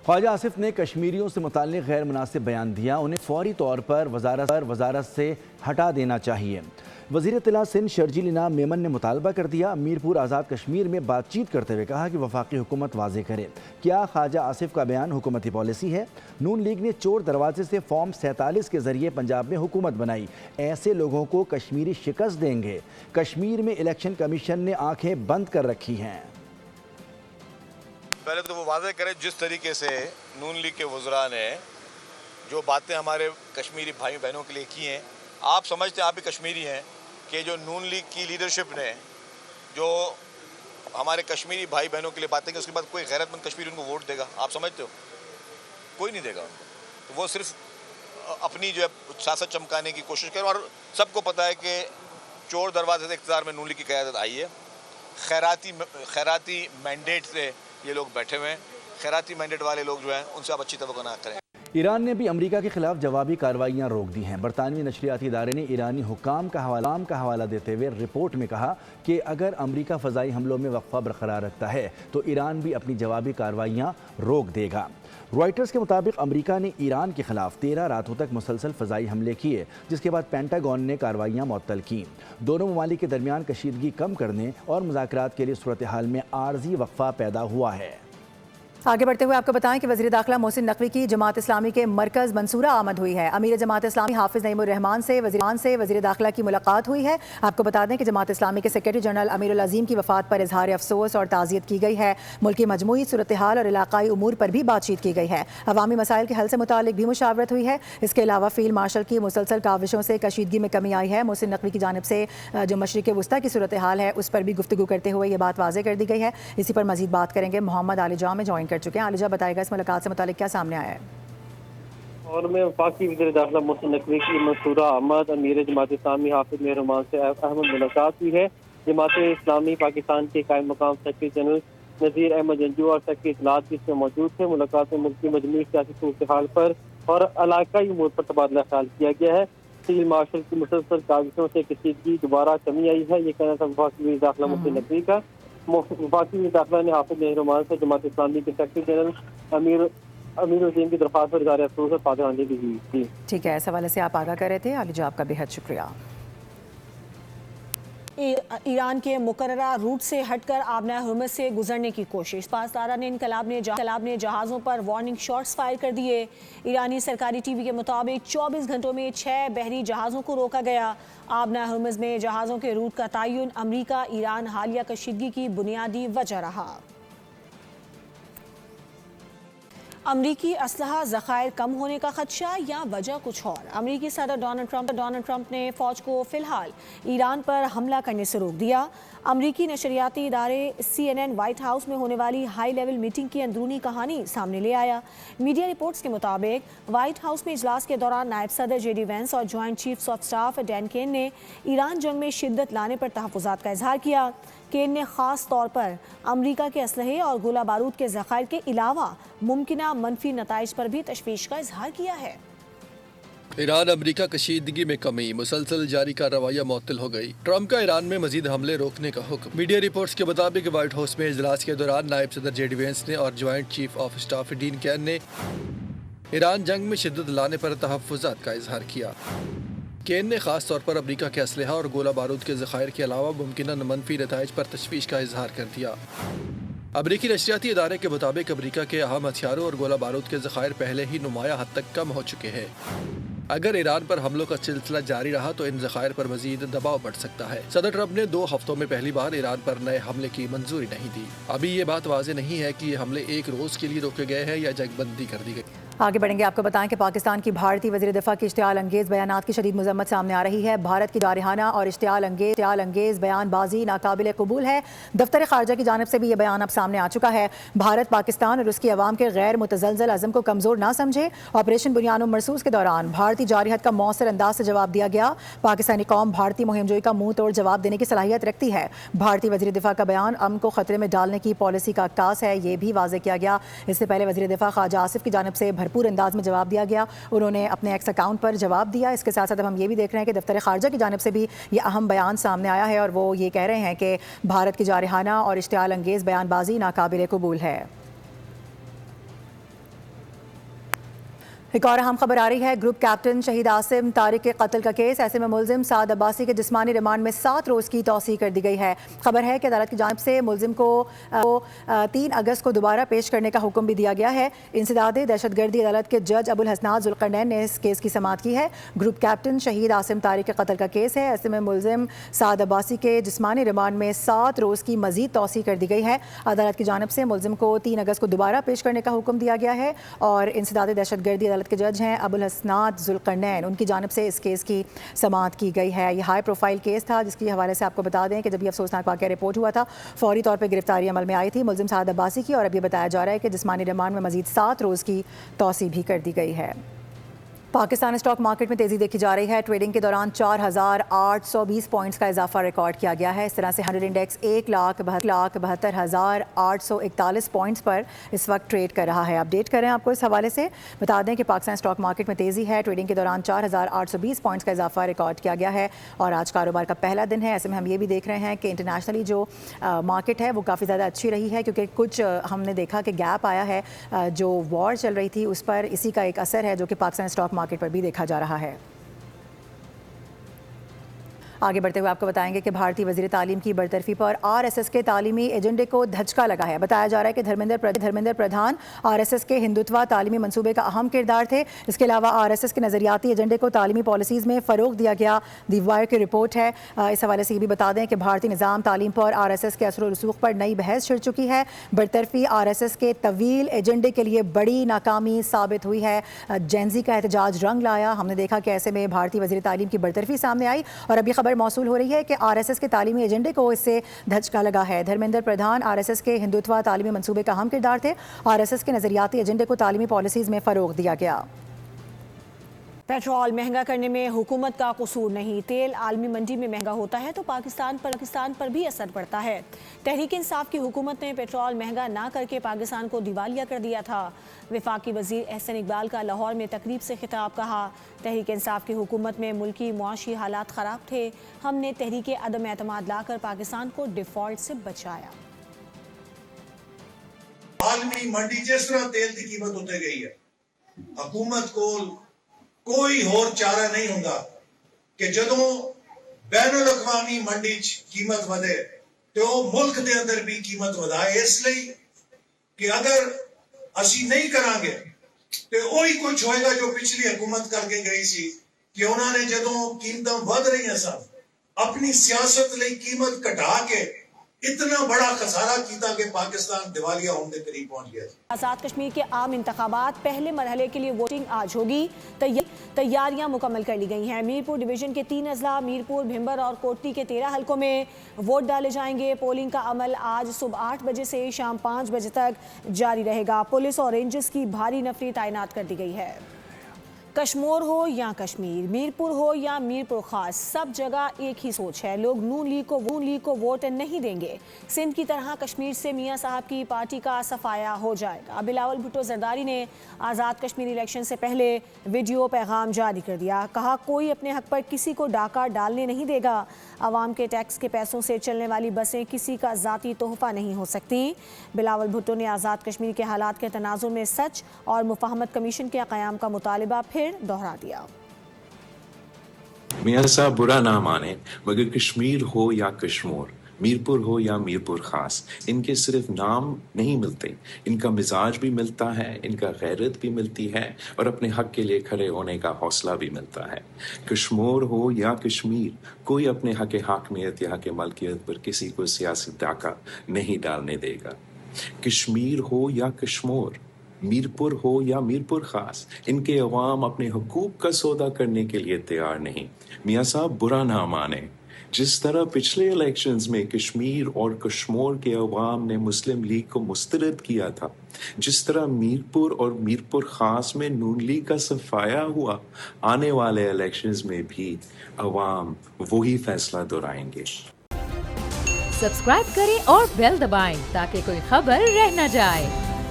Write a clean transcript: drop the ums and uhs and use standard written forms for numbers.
خواجہ آصف نے کشمیریوں سے متعلق غیر مناسب بیان دیا، انہیں فوری طور پر وزارت سے ہٹا دینا چاہیے۔ وزیر اطلاع سندھ شرجیل انعام میمن نے مطالبہ کر دیا، میرپور آزاد کشمیر میں بات چیت کرتے ہوئے کہا کہ وفاقی حکومت واضح کرے کیا خواجہ آصف کا بیان حکومتی پالیسی ہے۔ نون لیگ نے چور دروازے سے فارم 47 کے ذریعے پنجاب میں حکومت بنائی، ایسے لوگوں کو کشمیری شکست دیں گے۔ کشمیر میں الیکشن کمیشن نے آنکھیں بند کر رکھی ہیں۔ پہلے تو وہ واضح کرے جس طریقے سے نون لیگ کے وزراء نے جو باتیں ہمارے کشمیری بھائی بہنوں کے لیے کی ہیں، آپ سمجھتے ہیں آپ بھی کشمیری ہیں کہ جو نون لیگ کی لیڈرشپ نے جو ہمارے کشمیری بھائی بہنوں کے لیے باتیں کی، اس کے بعد کوئی غیرت مند کشمیری ان کو ووٹ دے گا؟ آپ سمجھتے ہو کوئی نہیں دے گا۔ تو وہ صرف اپنی جو ہے سیاست چمکانے کی کوشش کریں، اور سب کو پتہ ہے کہ چور دروازے سے اقتدار میں نون لیگ کی قیادت آئی ہے۔ خیراتی مینڈیٹ سے یہ لوگ بیٹھے ہوئے ہیں، خیراتی مینڈیٹ والے لوگ جو ہیں ان سے آپ اچھی توقع نہ کریں۔ ایران نے بھی امریکہ کے خلاف جوابی کارروائیاں روک دی ہیں۔ برطانوی نشریاتی ادارے نے ایرانی حکام کا حوالہ دیتے ہوئے رپورٹ میں کہا کہ اگر امریکہ فضائی حملوں میں وقفہ برقرار رکھتا ہے تو ایران بھی اپنی جوابی کارروائیاں روک دے گا۔ رائٹرز کے مطابق امریکہ نے ایران کے خلاف 13 راتوں تک مسلسل فضائی حملے کیے، جس کے بعد پینٹاگون نے کارروائیاں معطل کیں۔ دونوں ممالک کے درمیان کشیدگی کم کرنے اور مذاکرات کے لیے صورتحال میں عارضی وقفہ پیدا ہوا ہے۔ آگے بڑھتے ہوئے آپ کو بتائیں کہ وزیر داخلہ محسن نقوی کی جماعت اسلامی کے مرکز منصورہ آمد ہوئی ہے۔ امیر جماعت اسلامی حافظ نعیم الرحمان سے وزیر داخلہ کی ملاقات ہوئی ہے۔ آپ کو بتا دیں کہ جماعت اسلامی کے سیکریٹری جنرل امیر العظیم کی وفات پر اظہار افسوس اور تعزیت کی گئی ہے۔ ملکی مجموعی صورتحال اور علاقائی امور پر بھی بات چیت کی گئی ہے۔ عوامی مسائل کے حل سے متعلق بھی مشاورت ہوئی ہے۔ اس کے علاوہ فیلڈ مارشل کی مسلسل کاوشوں سے کشیدگی میں کمی آئی ہے۔ محسن نقوی کی جانب سے جو مشرق وسطیٰ کی صورتحال ہے اس پر بھی گفتگو کرتے ہوئے یہ بات واضح کر دی گئی ہے۔ اسی پر مزید بات کریں گے، محمد علی جاں میں جوائن کر چکے ہیں۔ علی جاں بتائے گا اس ملاقات سے متعلق کیا سامنے آیا ہے؟ اور میں وفاقی وزیر داخلہ محسن نقوی کی منصورہ آمد امیر جماعت اسلامی حافظ نعیم الرحمان سے اہم ملاقات ہوئی ہے۔ جماعت اسلامی پاکستان کے قائم مقام سیکریٹری جنرل نذیر احمد جنجو اور سیکریٹری اطلاعات بھی اس میں موجود تھے۔ ملاقات میں ملکی مجموعی سیاسی صورتحال پر اور علاقائی امور پر تبادلہ خیال کیا گیا ہے۔ فیلڈ مارشل کی مسلسل کاوشوں سے کشیدگی دوبارہ کمی آئی ہے، یہ کہنا تھا وفاقی وزیر داخلہ محسن نقوی کا۔ وفاقی وزیر داخلہ نے حافظ نعیم الرحمان سے جماعت اسلامی کے سیکریٹری جنرل امیر العظیم کی درخواست پر اظہار افسوس اور فاتحانجلی بھی ہوئی تھی۔ ٹھیک ہے، اس حوالے سے آپ آگاہ کر رہے تھے، علی جاں آپ کا بے حد شکریہ۔ ایران کے مقررہ روٹ سے ہٹ کر آبنہ ہرمز سے گزرنے کی کوشش، پاسدارہ نے انقلاب نے جہازوں پر وارننگ شاٹس فائر کر دیے۔ ایرانی سرکاری ٹی وی کے مطابق 24 گھنٹوں میں 6 بحری جہازوں کو روکا گیا۔ آبنہ ہرمز میں جہازوں کے روٹ کا تعین امریکہ ایران حالیہ کشیدگی کی بنیادی وجہ رہا۔ امریکی اسلحہ ذخائر کم ہونے کا خدشہ یا وجہ کچھ اور؟ امریکی صدر ڈونلڈ ٹرمپ نے فوج کو فی الحال ایران پر حملہ کرنے سے روک دیا۔ امریکی نشریاتی ادارے CNN وائٹ ہاؤس میں ہونے والی ہائی لیول میٹنگ کی اندرونی کہانی سامنے لے آیا۔ میڈیا رپورٹس کے مطابق وائٹ ہاؤس میں اجلاس کے دوران نائب صدر JD وینس اور joint chiefs of staff Dan Caine نے ایران جنگ میں شدت لانے پر تحفظات کا اظہار کیا۔ کین نے خاص طور پر امریکہ کے اسلحے اور گولہ بارود کے ذخائر کے علاوہ ممکنہ منفی نتائج پر بھی تشویش کا اظہار کیا ہے۔ ایران امریکہ کشیدگی میں کمی، مسلسل جاری کارروائیاں معطل ہو گئی، ٹرمپ کا ایران میں مزید حملے روکنے کا حکم۔ میڈیا رپورٹس کے مطابق وائٹ ہاؤس میں اجلاس کے دوران نائب صدر JD وینس نے اور joint chief of staff Dan Caine نے ایران جنگ میں شدت لانے پر تحفظات کا اظہار کیا۔ کین نے خاص طور پر امریکہ کے اسلحہ اور گولہ بارود کے ذخائر کے علاوہ ممکنہ منفی نتائج پر تشویش کا اظہار کر دیا۔ امریکی نشریاتی ادارے کے مطابق امریکہ کے اہم ہتھیاروں اور گولہ بارود کے ذخائر پہلے ہی نمایاں حد تک کم ہو چکے ہیں۔ اگر ایران پر حملوں کا سلسلہ جاری رہا تو ان ذخائر پر مزید دباؤ بڑھ سکتا ہے۔ صدر ٹرمپ نے 2 ہفتوں میں پہلی بار ایران پر نئے حملے کی منظوری نہیں دی۔ ابھی یہ بات واضح نہیں ہے کہ یہ حملے ایک روز کے لیے روکے گئے ہیں یا جنگ بندی کر دی گئی۔ آگے بڑھیں گے، آپ کو بتائیں کہ پاکستان کی بھارتی وزیر دفاع کی اشتعال انگیز بیانات کی شدید مذمت سامنے آ رہی ہے۔ بھارت کی جارحانہ اور اشتعال انگیز بیان بازی ناقابل قبول ہے۔ دفتر خارجہ کی جانب سے بھی یہ بیان اب سامنے آ چکا ہے۔ بھارت پاکستان اور اس کی عوام کے غیر متزلزل عزم کو کمزور نہ سمجھے۔ آپریشن بنیان و مرصوص کے دوران بھارتی جارحیت کا مؤثر انداز سے جواب دیا گیا۔ پاکستانی قوم بھارتی مہم جوئی کا منہ توڑ جواب دینے کی صلاحیت رکھتی ہے۔ بھارتی وزیر دفاع کا بیان امن کو خطرے میں ڈالنے کی پالیسی کا عکاس ہے، یہ بھی واضح کیا گیا۔ اس سے پہلے وزیر دفاع خواجہ آصف کی جانب سے بھرپور انداز میں جواب دیا گیا، انہوں نے اپنے ایکس اکاؤنٹ پر جواب دیا۔ اس کے ساتھ ساتھ اب ہم یہ بھی دیکھ رہے ہیں کہ دفتر خارجہ کی جانب سے بھی یہ اہم بیان سامنے آیا ہے اور وہ یہ کہہ رہے ہیں کہ بھارت کی جارحانہ اور اشتعال انگیز بیان بازی ناقابل قبول ہے۔ ایک اور اہم خبر آ رہی ہے۔ گروپ کیپٹن شہید عاصم طارق کے قتل کا کیس، ایسے میں ملزم سعد عباسی کے جسمانی ریمانڈ میں 7 روز کی توسیع کر دی گئی ہے۔ خبر ہے کہ عدالت کی جانب سے ملزم کو 3 اگست کو دوبارہ پیش کرنے کا حکم بھی دیا گیا ہے۔ انسداد دہشت گردی عدالت کے جج ابوالحسنات ذوالقرنین نے اس کیس کی سماعت کی ہے۔ گروپ کیپٹن شہید عاصم طارق کے قتل کا کیس ہے، ایسے میں ملزم سعد عباسی کے جسمانی ریمانڈ میں 7 روز کی مزید توسیع کر دی گئی ہے۔ عدالت کی جانب سے ملزم کو 3 اگست کو دوبارہ پیش کرنے کا حکم دیا گیا ہے اور انسداد دہشت گردی عدالت کے جج ہیں ابوالحسنات ذوالقرنین، ان کی جانب سے اس کیس کی سماعت کی گئی ہے۔ یہ ہائی پروفائل کیس تھا جس کے حوالے سے آپ کو بتا دیں کہ جب یہ افسوسناک واقعہ رپورٹ ہوا تھا فوری طور پہ گرفتاری عمل میں آئی تھی ملزم سعد عباسی کی، اور اب یہ بتایا جا رہا ہے کہ جسمانی ریمانڈ میں مزید 7 روز کی توسیع بھی کر دی گئی ہے۔ پاکستان اسٹاک مارکیٹ میں تیزی دیکھی جا رہی ہے۔ ٹریڈنگ کے دوران 4,820 پوائنٹس کا اضافہ ریکارڈ کیا گیا ہے۔ اس طرح سے 100 انڈیکس 1,72,71,841 پوائنٹس پر اس وقت ٹریڈ کر رہا ہے۔ اپڈیٹ کریں آپ کو اس حوالے سے بتا دیں کہ پاکستان اسٹاک مارکیٹ میں تیزی ہے۔ ٹریڈنگ کے دوران 4,820 پوائنٹس کا اضافہ ریکارڈ کیا گیا ہے اور آج کاروبار کا پہلا دن ہے۔ ایسے میں ہم یہ بھی دیکھ رہے ہیں کہ انٹرنیشنلی جو مارکیٹ ہے وہ کافی زیادہ اچھی رہی ہے، کیونکہ کچھ ہم نے دیکھا کہ گیپ آیا ہے جو وار چل رہی تھی اس پر، اسی کا ایک اثر ہے جو کہ پاکستان اسٹاک مارکیٹ پر بھی دیکھا جا رہا ہے۔ آگے بڑھتے ہوئے آپ کو بتائیں گے کہ بھارتی وزیر تعلیم کی برطرفی پر RSS کے تعلیمی ایجنڈے کو دھچکا لگا ہے۔ بتایا جا رہا ہے کہ دھرمیندر پردھان RSS کے ہندوتوا تعلیمی منصوبے کا اہم کردار تھے۔ اس کے علاوہ RSS کے نظریاتی ایجنڈے کو تعلیمی پالیسیز میں فروغ دیا گیا، دی وائر کی رپورٹ ہے۔ اس حوالے سے یہ بھی بتا دیں کہ بھارتی نظام تعلیم پر RSS کے اثر و رسوخ پر نئی بحث چھڑ چکی ہے۔ برطرفی RSS کے طویل ایجنڈے کے لیے بڑی ناکامی ثابت ہوئی ہے۔ جینزی کا احتجاج رنگ لایا، ہم نے دیکھا کہ ایسے میں بھارتی وزیر تعلیم کی برطرفی سامنے آئی اور اب یہ خبر موصول ہو رہی ہے کہ RSS کے تعلیمی ایجنڈے کو اس سے دھچکا لگا ہے۔ دھرمیندر پردھان RSS کے ہندوتوا تعلیمی منصوبے کا اہم کردار تھے۔ RSS کے نظریاتی ایجنڈے کو تعلیمی پالیسیز میں فروغ دیا گیا۔ پیٹرول مہنگا کرنے میں حکومت کا قصور نہیں، تیل عالمی منڈی میں مہنگا ہوتا ہے تو پاکستان پر بھی اثر پڑتا ہے۔ تحریک انصاف کی حکومت نے پیٹرول مہنگا نہ کر کے پاکستان کو دیوالیہ کر دیا تھا۔ وفاقی وزیر احسن اقبال کا لاہور میں تقریب سے خطاب، کہا تحریک انصاف کی حکومت میں ملکی معاشی حالات خراب تھے، ہم نے تحریک عدم اعتماد لا کر پاکستان کو ڈیفالٹ سے بچایا۔ عالمی منڈی جس طرح تیل کی قیمت ہوتے گئی ہے، حکومت کو کوئی اور چارہ نہیں ہوگا کہ جدوں بین الاقوامی منڈی قیمت ودے تو ملک دے اندر بھی قیمت ودائے، اس لیے کہ اگر اسی نہیں کریں گے تو وہی کچھ ہوئے گا جو پچھلی حکومت کر کے گئی سی کہ انہوں نے جدوں قیمتیں ود رہی ہیں سب اپنی سیاست لئی قیمت کٹا کے اتنا بڑا خسارہ کیتا کہ پاکستان دیوالیہ ہونے کے قریب پہنچ گیا۔ آزاد کشمیر کے عام انتخابات پہلے مرحلے کے لیے ووٹنگ آج ہوگی، تیاریاں مکمل کر لی گئی ہیں۔ میرپور ڈویژن کے 3 اضلاع میرپور، بھمبر اور کوٹی کے 13 حلقوں میں ووٹ ڈالے جائیں گے۔ پولنگ کا عمل آج صبح 8 بجے سے شام 5 بجے تک جاری رہے گا۔ پولیس اور رینجرز کی بھاری نفری تعینات کر دی گئی ہے۔ کشمور ہو یا کشمیر، میرپور ہو یا میرپور خاص، سب جگہ ایک ہی سوچ ہے، لوگ نون لیگ کو ووٹ نہیں دیں گے۔ سندھ کی طرح کشمیر سے میاں صاحب کی پارٹی کا صفایا ہو جائے گا۔ بلاول بھٹو زرداری نے آزاد کشمیر الیکشن سے پہلے ویڈیو پیغام جاری کر دیا، کہا کوئی اپنے حق پر کسی کو ڈاکہ ڈالنے نہیں دے گا۔ عوام کے ٹیکس کے پیسوں سے چلنے والی بسیں کسی کا ذاتی تحفہ نہیں ہو سکتی۔ بلاول بھٹو نے آزاد کشمیر کے حالات کے تناظر میں سچ اور مفاہمت کمیشن کے قیام کا مطالبہ پھر دوہرا دیا۔ میاں صاحب برا نہ مانے، مگر کشمیر ہو یا کشمور، میرپور ہو یا میرپور خاص، ان کے صرف نام نہیں ملتے، ان کا مزاج بھی ملتا ہے، ان کا غیرت بھی ملتی ہے اور اپنے حق کے لیے کھڑے ہونے کا حوصلہ بھی ملتا ہے۔ کشمور ہو یا کشمیر، کوئی اپنے حق حاکمیت یا حق ملکیت پر کسی کو سیاسی ڈاکہ نہیں ڈالنے دے گا۔ کشمیر ہو یا کشمور، میرپور ہو یا میرپور خاص، ان کے عوام اپنے حقوق کا سودا کرنے کے لیے تیار نہیں۔ میاں صاحب برا نہ مانے، جس طرح پچھلے الیکشنز میں کشمیر اور کشمور کے عوام نے مسلم لیگ کو مسترد کیا تھا، جس طرح میرپور اور میرپور خاص میں نون لیگ کا صفایا ہوا، آنے والے الیکشنز میں بھی عوام وہی فیصلہ دہرائیں گے۔ سبسکرائب کریں اور بیل دبائیں تاکہ کوئی خبر رہ نہ جائے۔